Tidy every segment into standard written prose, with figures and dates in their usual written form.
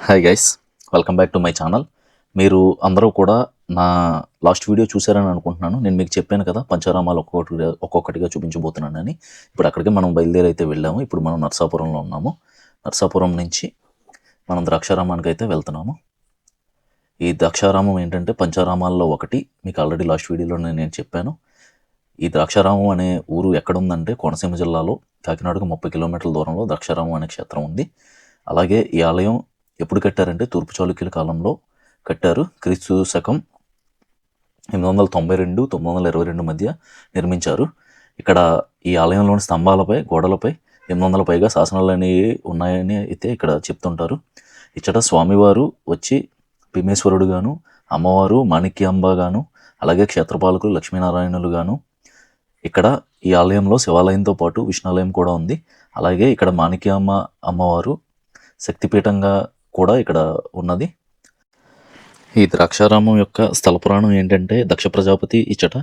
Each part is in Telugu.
Hi guys, welcome back to my channel. మీరు అందరూ కూడా నా లాస్ట్ వీడియో చూసారని అనుకుంటున్నాను. నేను మీకు చెప్పాను కదా, పంచారామాలు ఒక్కొక్కటిగా చూపించబోతున్నానని. ఇప్పుడు అక్కడికి మనం బయలుదేరి అయితే వెళ్ళాము. ఇప్పుడు మనం నర్సాపురంలో ఉన్నాము. నర్సాపురం నుంచి మనం ద్రాక్షారామానికి అయితే వెళ్తున్నాము. ఈ ద్రాక్షారామం ఏంటంటే పంచారామాల్లో ఒకటి. మీకు ఆల్రెడీ లాస్ట్ వీడియోలో నేను చెప్పాను. ఈ ద్రాక్షారామం అనే ఊరు ఎక్కడుందంటే కోనసీమ జిల్లాలో కాకినాడకు 30 కిలోమీటర్ల దూరంలో ద్రాక్షారామం అనే క్షేత్రం ఉంది. అలాగే ఈ ఆలయం ఎప్పుడు కట్టారంటే తూర్పు చాళుక్యుల కాలంలో కట్టారు. క్రీస్తు శకం 892-922 మధ్య నిర్మించారు. ఇక్కడ ఈ ఆలయంలోని స్తంభాలపై, గోడలపై 800 పైగా శాసనాలు అనేవి ఉన్నాయని అయితే ఇక్కడ చెప్తుంటారు. ఇచ్చట స్వామివారు వచ్చి భీమేశ్వరుడు గాను, అమ్మవారు మాణిక్యాంబ గాను, అలాగే క్షేత్రపాలకులు లక్ష్మీనారాయణులు గాను. ఇక్కడ ఈ ఆలయంలో శివాలయంతో పాటు విష్ణాలయం కూడా ఉంది. అలాగే ఇక్కడ మాణిక్యాంబ అమ్మవారు శక్తిపీఠంగా కూడా ఇక్కడ ఉన్నది. ఈ ద్రాక్షారామం యొక్క స్థల పురాణం ఏంటంటే దక్ష ప్రజాపతి ఇచ్చట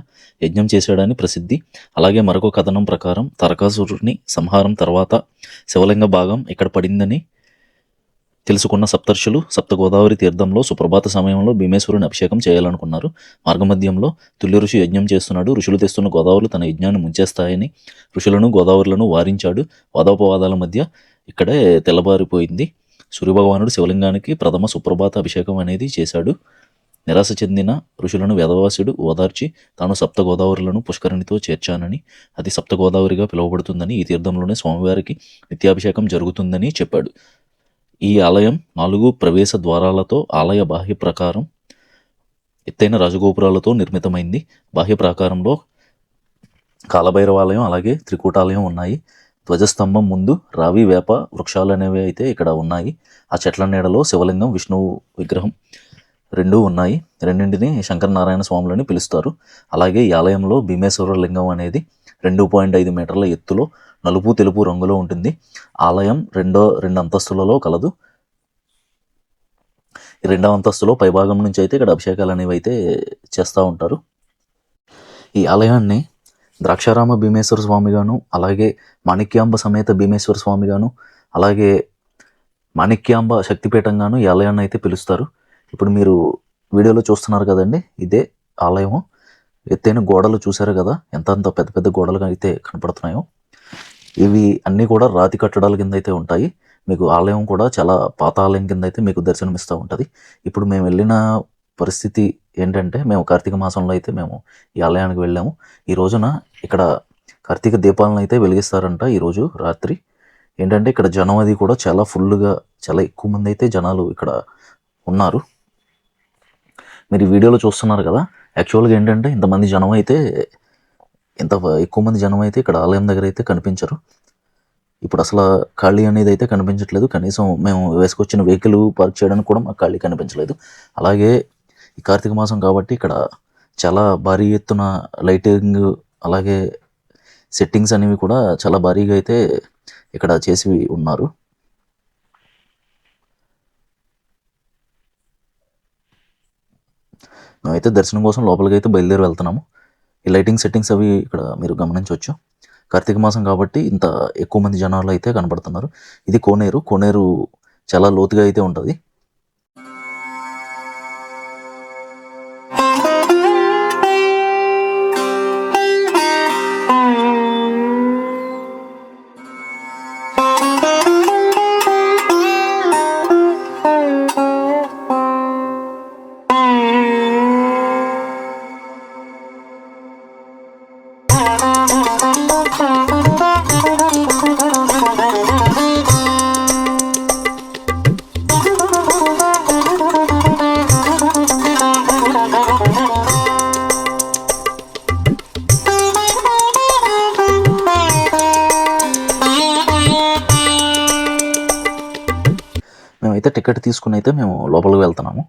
యజ్ఞం చేశాడని ప్రసిద్ధి. అలాగే మరొక కథనం ప్రకారం తారకాసురుని సంహారం తర్వాత శివలింగ భాగం ఇక్కడ పడిందని తెలుసుకున్న సప్తర్షులు సప్త గోదావరి తీర్థంలో సుప్రభాత సమయంలో భీమేశ్వరుని అభిషేకం చేయాలనుకున్నారు. మార్గమధ్యంలో తుల్య ఋషి యజ్ఞం చేస్తున్నాడు. ఋషులు తెస్తున్న గోదావరులు తన యజ్ఞాన్ని ముంచేస్తాయని ఋషులను గోదావరులను వారించాడు. వాదోపవాదాల మధ్య ఇక్కడే తెల్లబారిపోయింది. సూర్యభగవానుడు శివలింగానికి ప్రథమ సుప్రభాత అభిషేకం అనేది చేశాడు. నిరాశ చెందిన ఋషులను వేదవాసుడు ఓదార్చి తాను సప్త గోదావరులను పుష్కరిణితో చేర్చానని, అది సప్త గోదావరిగా పిలువబడుతుందని, ఈ తీర్థంలోనే స్వామివారికి నిత్యాభిషేకం జరుగుతుందని చెప్పాడు. ఈ ఆలయం 4 ప్రవేశ ద్వారాలతో ఆలయ బాహ్య ప్రాకారం ఎత్తైన రాజగోపురాలతో నిర్మితమైంది. బాహ్య ప్రాకారంలో కాలభైరవాలయం అలాగే త్రికూటాలయం ఉన్నాయి. ధ్వజస్తంభం ముందు రావి వేప వృక్షాలు అనేవి అయితే ఇక్కడ ఉన్నాయి. ఆ చెట్ల నీడలో శివలింగం, విష్ణువు విగ్రహం 2 ఉన్నాయి. రెండింటిని శంకరనారాయణ స్వాములని పిలుస్తారు. అలాగే ఈ ఆలయంలో భీమేశ్వర లింగం అనేది 2.5 మీటర్ల ఎత్తులో నలుపు తెలుపు రంగులో ఉంటుంది. ఆలయం రెండు అంతస్తులలో కలదు. ఈ 2వ అంతస్తులో పైభాగం నుంచి అయితే ఇక్కడ అభిషేకాలు అనేవి అయితే చేస్తూ ఉంటారు. ఈ ఆలయాన్ని ద్రాక్షారామ భీమేశ్వర స్వామిగాను, అలాగే మాణిక్యాంబ సమేత భీమేశ్వర స్వామిగాను, అలాగే మాణిక్యాంబ శక్తిపీఠంగాను ఈ ఆలయాన్ని అయితే పిలుస్తారు. ఇప్పుడు మీరు వీడియోలో చూస్తున్నారు కదండి, ఇదే ఆలయము. ఎత్తైన గోడలు చూసారు కదా, ఎంత పెద్ద పెద్ద గోడలు అయితే కనపడుతున్నాయో. ఇవి అన్నీ కూడా రాతి కట్టడాల కింద అయితే ఉంటాయి. మీకు ఆలయం కూడా చాలా పాత ఆలయం కింద అయితే మీకు దర్శనమిస్తూ ఉంటుంది. ఇప్పుడు మేము వెళ్ళిన పరిస్థితి ఏంటంటే, మేము కార్తీక మాసంలో అయితే మేము ఈ ఆలయానికి వెళ్ళాము. ఈ రోజున ఇక్కడ కార్తీక దీపాలను అయితే వెలిగిస్తారంట. ఈరోజు రాత్రి ఏంటంటే ఇక్కడ జనం అది కూడా చాలా ఫుల్గా, చాలా ఎక్కువ మంది అయితే జనాలు ఇక్కడ ఉన్నారు. మీరు ఈ వీడియోలో చూస్తున్నారు కదా, యాక్చువల్గా ఏంటంటే ఇంతమంది జనం అయితే, ఇంత ఎక్కువ మంది జనం అయితే ఇక్కడ ఆలయం దగ్గర అయితే కనిపించరు. ఇప్పుడు అసలు ఖాళీ అనేది అయితే కనిపించట్లేదు. కనీసం మేము వేసుకొచ్చిన వెహికల్ పార్క్ చేయడానికి కూడా మాకు ఖాళీ కనిపించలేదు. అలాగే ఈ కార్తీక మాసం కాబట్టి ఇక్కడ చాలా భారీ ఎత్తున లైటింగ్ అలాగే సెట్టింగ్స్ అనేవి కూడా చాలా భారీగా అయితే ఇక్కడ చేసి ఉన్నారు. మేమైతే దర్శనం కోసం లోపలికి అయితే బయలుదేరి వెళ్తున్నాము. ఈ లైటింగ్ సెట్టింగ్స్ అవి ఇక్కడ మీరు గమనించవచ్చు. కార్తీక మాసం కాబట్టి ఇంత ఎక్కువ మంది జనాలు అయితే కనపడుతున్నారు. ఇది కోనేరు చాలా లోతుగా అయితే ఉంటుంది. మేమైతే టికెట్ తీసుకుని అయితే మేము లోపలికి వెళ్తున్నాము.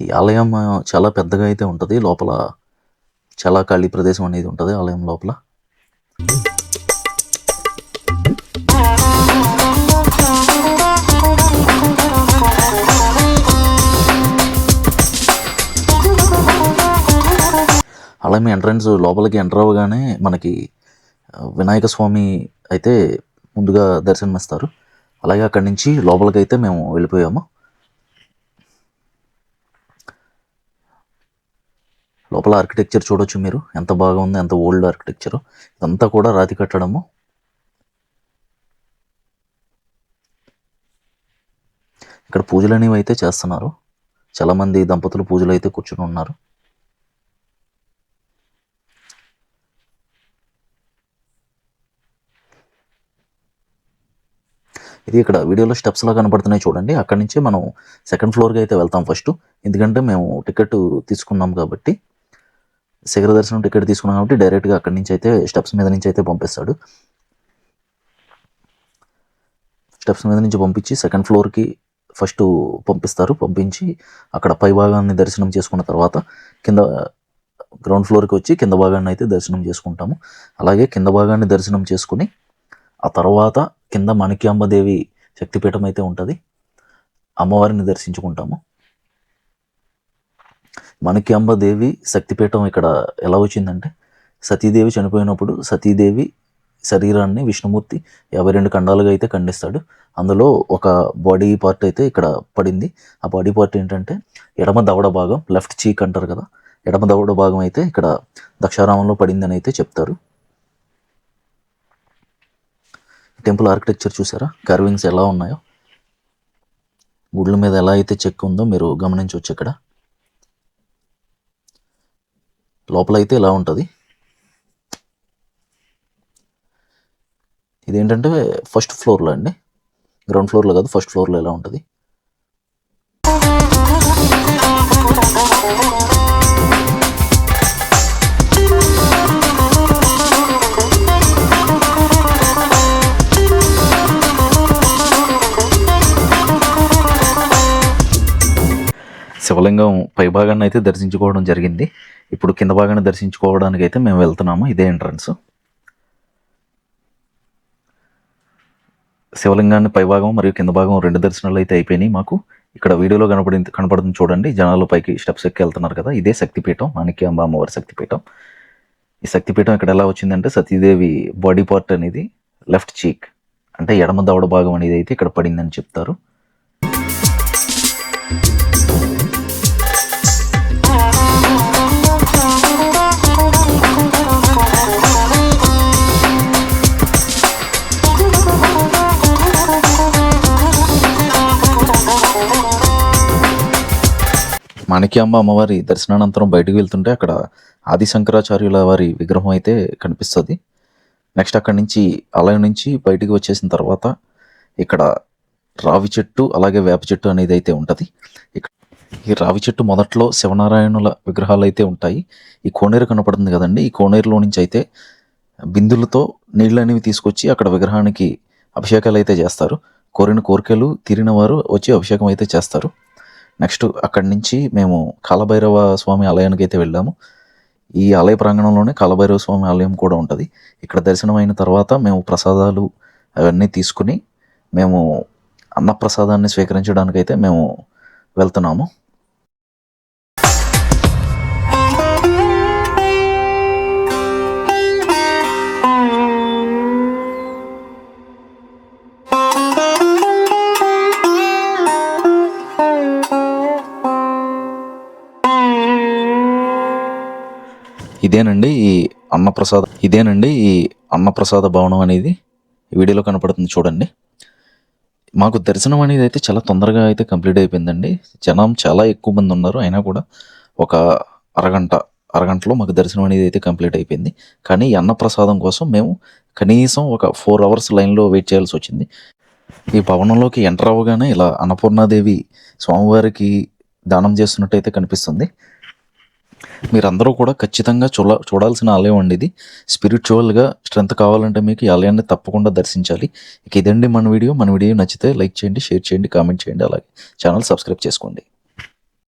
ఈ ఆలయం చాలా పెద్దగా అయితే ఉంటుంది. లోపల చాలా ఖాళీ ప్రదేశం అనేది ఉంటుంది ఆలయం లోపల. ఆలయం ఎంట్రన్స్ లోపలికి ఎంటర్ అవ్వగానే మనకి వినాయక స్వామి అయితే ముందుగా దర్శనమిస్తారు. అలాగే అక్కడి నుంచి లోపలికైతే మేము వెళ్ళిపోయాము. లోపల ఆర్కిటెక్చర్ చూడొచ్చు మీరు, ఎంత బాగా ఉంది, ఎంత ఓల్డ్ ఆర్కిటెక్చర్. ఇదంతా కూడా రాతి కట్టడము. ఇక్కడ పూజలు అనేవి అయితే చేస్తున్నారు. చాలామంది దంపతులు పూజలు అయితే కూర్చుని ఉన్నారు. ఇది ఇక్కడ వీడియోలో స్టెప్స్లా కనపడుతున్నాయి చూడండి. అక్కడి నుంచి మనం సెకండ్ ఫ్లోర్కి అయితే వెళ్తాం ఫస్ట్. ఎందుకంటే మేము టికెట్ తీసుకున్నాం కాబట్టి, శిఖర దర్శనం టికెట్ తీసుకున్నాం కాబట్టి డైరెక్ట్గా అక్కడి నుంచి అయితే స్టెప్స్ మీద నుంచి అయితే పంపిస్తాడు. స్టెప్స్ మీద నుంచి పంపించి సెకండ్ ఫ్లోర్కి ఫస్ట్ పంపిస్తారు. పంపించి అక్కడ పై భాగాన్ని దర్శనం చేసుకున్న తర్వాత కింద గ్రౌండ్ ఫ్లోర్కి వచ్చి కింద భాగాన్ని అయితే దర్శనం చేసుకుంటాము. అలాగే కింద భాగాన్ని దర్శనం చేసుకుని ఆ తర్వాత కింద మాణిక్యాంబదేవి శక్తిపీఠం అయితే ఉంటుంది, అమ్మవారిని దర్శించుకుంటాము. మాణిక్యాంబదేవి శక్తిపీఠం ఇక్కడ ఎలా వచ్చిందంటే, సతీదేవి చనిపోయినప్పుడు సతీదేవి శరీరాన్ని విష్ణుమూర్తి 52 ఖండాలుగా అయితే ఖండిస్తాడు. అందులో ఒక బాడీ పార్ట్ అయితే ఇక్కడ పడింది. ఆ బాడీ పార్ట్ ఏంటంటే ఎడమ దవడ భాగం, లెఫ్ట్ చీక్ అంటారు కదా, ఎడమ దవడ భాగం అయితే ఇక్కడ దక్షారామంలో పడిందని అయితే చెప్తారు. టెంపుల్ ఆర్కిటెక్చర్ చూసారా, కార్వింగ్స్ ఎలా ఉన్నాయో, గుడ్ల మీద ఎలా అయితే చెక్ ఉందో మీరు గమనించవచ్చు. ఇక్కడ లోపల అయితే ఇలా ఉంటుంది. ఇదేంటంటే ఫస్ట్ ఫ్లోర్లో అండి, గ్రౌండ్ ఫ్లోర్లో కాదు, ఫస్ట్ ఫ్లోర్లో ఎలా ఉంటుంది. శివలింగం పై భాగాన్ని అయితే దర్శించుకోవడం జరిగింది. ఇప్పుడు కింద భాగాన్ని దర్శించుకోవడానికి అయితే మేము వెళ్తున్నాము. ఇదే ఎంట్రన్స్. శివలింగాన్ని పై భాగం మరియు కింద భాగం 2 దర్శనాలు అయితే అయిపోయినాయి మాకు. ఇక్కడ వీడియోలో కనపడుతుంది చూడండి, జనాలు పైకి స్టెప్స్ ఎక్కి వెళ్తున్నారు కదా, ఇదే శక్తిపీఠం, మాణిక్యాంబ అమ్మవారి శక్తిపీఠం. ఈ శక్తిపీఠం ఇక్కడ ఎలా వచ్చిందంటే, సతీదేవి బాడీ పార్ట్ అనేది లెఫ్ట్ చీక్ అంటే ఎడమ దవడ భాగం అనేది అయితే ఇక్కడ పడిందని చెప్తారు. మాణిక్యాంబ అమ్మవారి దర్శనానంతరం బయటకు వెళ్తుంటే అక్కడ ఆది శంకరాచార్యుల వారి విగ్రహం అయితే కనిపిస్తుంది. నెక్స్ట్ అక్కడి నుంచి ఆలయం నుంచి బయటికి వచ్చేసిన తర్వాత ఇక్కడ రావి చెట్టు అలాగే వేప చెట్టు అనేది అయితే ఉంటుంది. ఈ రావి చెట్టు మొదట్లో శివనారాయణుల విగ్రహాలు అయితే ఉంటాయి. ఈ కోనేరు కనపడుతుంది కదండి, ఈ కోనేరులో నుంచి అయితే బిందులతో నీళ్ళు అనేవి తీసుకొచ్చి అక్కడ విగ్రహానికి అభిషేకాలు అయితే చేస్తారు. కోరిన కోరికలు తీరిన వారు వచ్చి అభిషేకం అయితే చేస్తారు. నెక్స్ట్ అక్కడి నుంచి మేము కాలభైరవ స్వామి ఆలయానికి అయితే వెళ్ళాము. ఈ ఆలయ ప్రాంగణంలోనే కాలభైరవ స్వామి ఆలయం కూడా ఉంటుంది. ఇక్కడ దర్శనం అయిన తర్వాత మేము ప్రసాదాలు అవన్నీ తీసుకుని మేము అన్నప్రసాదాన్ని స్వీకరించడానికైతే మేము వెళ్తున్నాము. ఇదేనండి ఈ అన్నప్రసాద భవనం అనేది వీడియోలో కనపడుతుంది చూడండి. మాకు దర్శనం అనేది అయితే చాలా తొందరగా అయితే కంప్లీట్ అయిపోయిందండి. జనం చాలా ఎక్కువ మంది ఉన్నారు, అయినా కూడా ఒక అరగంటలో మాకు దర్శనం అనేది అయితే కంప్లీట్ అయిపోయింది. కానీ ఈ అన్నప్రసాదం కోసం మేము కనీసం ఒక 4 hours లైన్లో వెయిట్ చేయాల్సి వచ్చింది. ఈ భవనంలోకి ఎంటర్ అవ్వగానే ఇలా అన్నపూర్ణాదేవి స్వామివారికి దానం చేస్తున్నట్టయితే కనిపిస్తుంది. మీరందరూ కూడా ఖచ్చితంగా చూడాల్సిన ఆలయం అండి ఇది. స్పిరిచువల్గా స్ట్రెంత్ కావాలంటే మీకు ఈ ఆలయాన్ని తప్పకుండా దర్శించాలి. ఇక ఇదండి మన వీడియో నచ్చితే లైక్ చేయండి, షేర్ చేయండి, కామెంట్ చేయండి, అలాగే ఛానల్ సబ్స్క్రైబ్ చేసుకోండి.